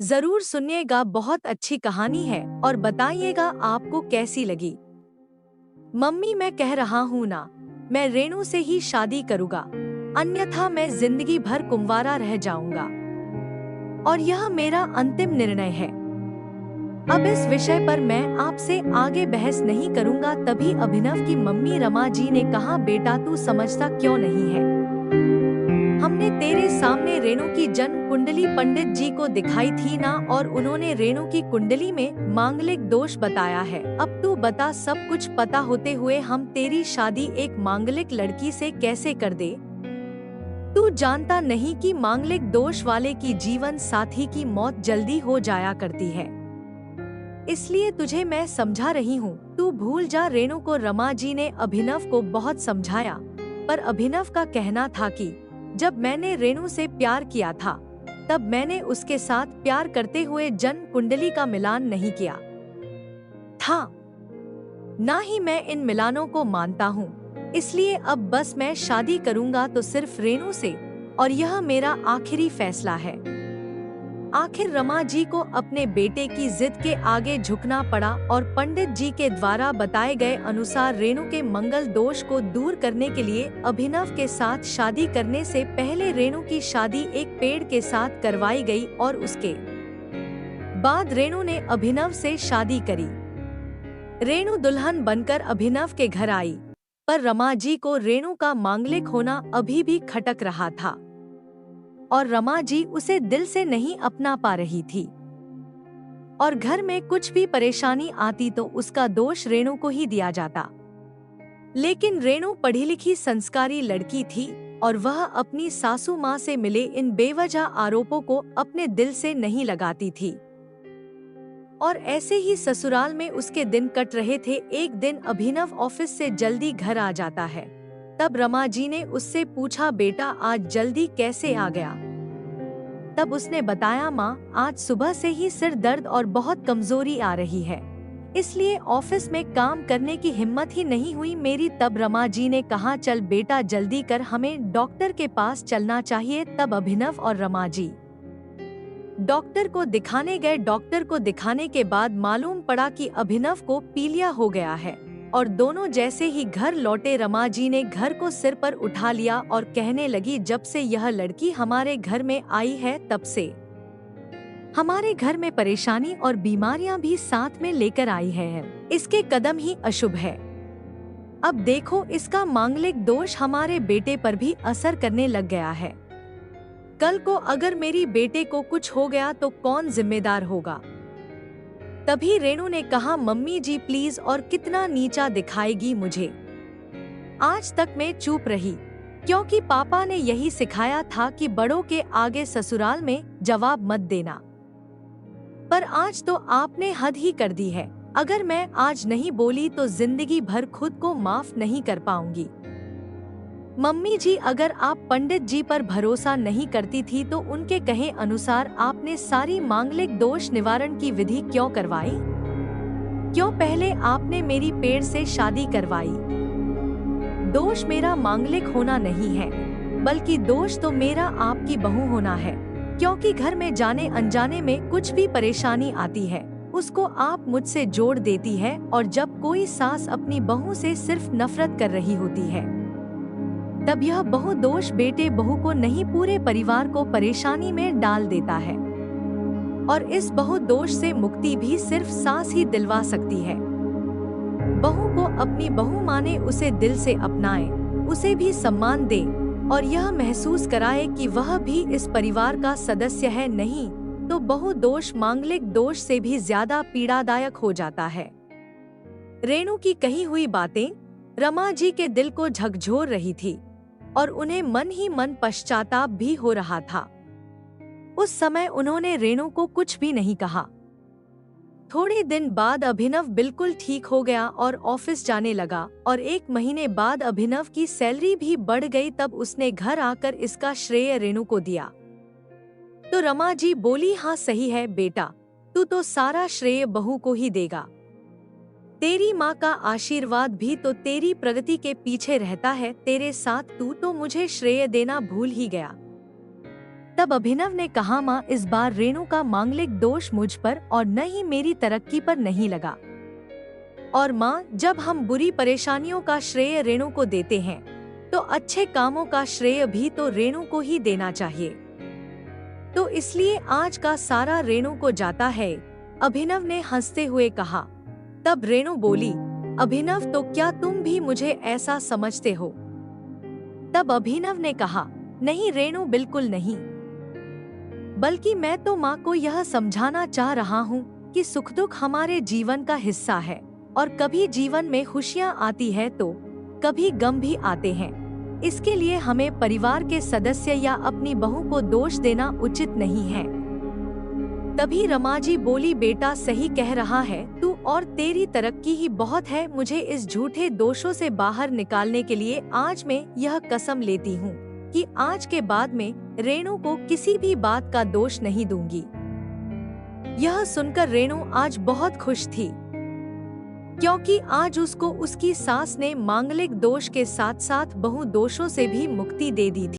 जरूर सुनिएगा, बहुत अच्छी कहानी है और बताइएगा आपको कैसी लगी। मम्मी, मैं कह रहा हूँ ना, मैं रेणु से ही शादी करूँगा, अन्यथा मैं जिंदगी भर कुंवारा रह जाऊंगा और यह मेरा अंतिम निर्णय है। अब इस विषय पर मैं आपसे आगे बहस नहीं करूंगा। तभी अभिनव की मम्मी रमा जी ने कहा, बेटा तू समझता क्यों नहीं है? हमने तेरे सामने रेणु की जन्म कुंडली पंडित जी को दिखाई थी ना, और उन्होंने रेणु की कुंडली में मांगलिक दोष बताया है। अब तू बता, सब कुछ पता होते हुए हम तेरी शादी एक मांगलिक लड़की से कैसे कर दे? तू जानता नहीं कि मांगलिक दोष वाले की जीवन साथी की मौत जल्दी हो जाया करती है, इसलिए तुझे मैं समझा रही हूँ, तू भूल जा रेणु को। रमा जी ने अभिनव को बहुत समझाया, पर अभिनव का कहना था कि जब मैंने रेणु से प्यार किया था, तब मैंने उसके साथ प्यार करते हुए जन्म कुंडली का मिलान नहीं किया था, ना ही मैं इन मिलानों को मानता हूँ। इसलिए अब बस मैं शादी करूँगा तो सिर्फ रेणु से, और यह मेरा आखिरी फैसला है। आखिर रमा जी को अपने बेटे की जिद के आगे झुकना पड़ा और पंडित जी के द्वारा बताए गए अनुसार रेणु के मंगल दोष को दूर करने के लिए अभिनव के साथ शादी करने से पहले रेणु की शादी एक पेड़ के साथ करवाई गई और उसके बाद रेणु ने अभिनव से शादी करी। रेणु दुल्हन बनकर अभिनव के घर आई, पर रमा जी को रेणु का मांगलिक होना अभी भी खटक रहा था और रमा जी उसे दिल से नहीं अपना पा रही थी, और घर में कुछ भी परेशानी आती तो उसका दोष रेणु को ही दिया जाता। लेकिन रेणु पढ़ी लिखी संस्कारी लड़की थी और वह अपनी सासू माँ से मिले इन बेवजह आरोपों को अपने दिल से नहीं लगाती थी, और ऐसे ही ससुराल में उसके दिन कट रहे थे। एक दिन अभिनव ऑफिस से जल्दी घर आ जाता है, तब रमा जी ने उससे पूछा, बेटा आज जल्दी कैसे आ गया? तब उसने बताया, माँ आज सुबह से ही सिर दर्द और बहुत कमजोरी आ रही है, इसलिए ऑफिस में काम करने की हिम्मत ही नहीं हुई मेरी। तब रमा जी ने कहा, चल बेटा जल्दी कर, हमें डॉक्टर के पास चलना चाहिए। तब अभिनव और रमा जी डॉक्टर को दिखाने गए। डॉक्टर को दिखाने के बाद मालूम पड़ा कि अभिनव को पीलिया हो गया है, और दोनों जैसे ही घर लौटे रमा जी ने घर को सिर पर उठा लिया और कहने लगी, जब से यह लड़की हमारे घर में आई है तब से हमारे घर में परेशानी और बीमारियां भी साथ में लेकर आई है। इसके कदम ही अशुभ है। अब देखो, इसका मांगलिक दोष हमारे बेटे पर भी असर करने लग गया है। कल को अगर मेरी बेटे को कुछ हो गया तो कौन जिम्मेदार होगा? तभी रेणु ने कहा, मम्मी जी प्लीज, और कितना नीचा दिखाएगी मुझे। आज तक मैं चुप रही, क्योंकि पापा ने यही सिखाया था कि बड़ों के आगे ससुराल में जवाब मत देना। पर आज तो आपने हद ही कर दी है। अगर मैं आज नहीं बोली तो जिंदगी भर खुद को माफ नहीं कर पाऊंगी। मम्मी जी, अगर आप पंडित जी पर भरोसा नहीं करती थी तो उनके कहे अनुसार आपने सारी मांगलिक दोष निवारण की विधि क्यों करवाई? क्यों पहले आपने मेरी पेड़ से शादी करवाई? दोष मेरा मांगलिक होना नहीं है, बल्कि दोष तो मेरा आपकी बहू होना है, क्योंकि घर में जाने अनजाने में कुछ भी परेशानी आती है उसको आप मुझसे जोड़ देती है, और जब कोई सास अपनी बहू से सिर्फ नफरत कर रही होती है तब यह बहु दोष बेटे बहू को नहीं पूरे परिवार को परेशानी में डाल देता है, और इस बहु दोष से मुक्ति भी सिर्फ सास ही दिलवा सकती है। बहू को अपनी बहू माने, उसे दिल से अपनाए, उसे भी सम्मान दे और यह महसूस कराए कि वह भी इस परिवार का सदस्य है। नहीं तो बहु दोष मांगलिक दोष से भी ज्यादा पीड़ादायक हो जाता है। रेणु की कही हुई बातें रमा जी के दिल को झकझोर रही थी और उन्हें मन ही मन पश्चाताप भी हो रहा था। उस समय उन्होंने रेणु को कुछ भी नहीं कहा। थोड़े दिन बाद अभिनव बिल्कुल ठीक हो गया और ऑफिस जाने लगा, और 1 महीने बाद अभिनव की सैलरी भी बढ़ गई। तब उसने घर आकर इसका श्रेय रेणु को दिया। तो रमा जी बोली, हाँ सही है बेटा, तू तो सारा श्रेय बहू को ही देगा। तेरी माँ का आशीर्वाद भी तो तेरी प्रगति के पीछे रहता है, तेरे साथ तू तो मुझे श्रेय देना भूल ही गया। तब अभिनव ने कहा, माँ, इस बार रेणु का मांगलिक दोष मुझ पर और न ही मेरी तरक्की पर नहीं लगा। और माँ, जब हम बुरी परेशानियों का श्रेय रेणु को देते हैं तो अच्छे कामों का श्रेय भी तो रेणु को ही देना चाहिए। तो इसलिए आज का सारा रेणु को जाता है, अभिनव ने हंसते हुए कहा। तब रेणु बोली, अभिनव, तो क्या तुम भी मुझे ऐसा समझते हो? तब अभिनव ने कहा, नहीं रेणु, बिल्कुल नहीं, बल्कि मैं तो माँ को यह समझाना चाह रहा हूँ कि सुख दुख हमारे जीवन का हिस्सा है और कभी जीवन में खुशियाँ आती है तो कभी गम भी आते हैं। इसके लिए हमें परिवार के सदस्य या अपनी बहू को दोष देना उचित नहीं है। तभी रमाजी बोली, बेटा सही कह रहा है तू, और तेरी तरक्की ही बहुत है। मुझे इस झूठे दोषों से बाहर निकालने के लिए आज मैं यह कसम लेती हूँ कि आज के बाद में रेणु को किसी भी बात का दोष नहीं दूंगी। यह सुनकर रेणु आज बहुत खुश थी, क्योंकि आज उसको उसकी सास ने मांगलिक दोष के साथ साथ बहु दोषों से भी मुक्ति दे दी थी।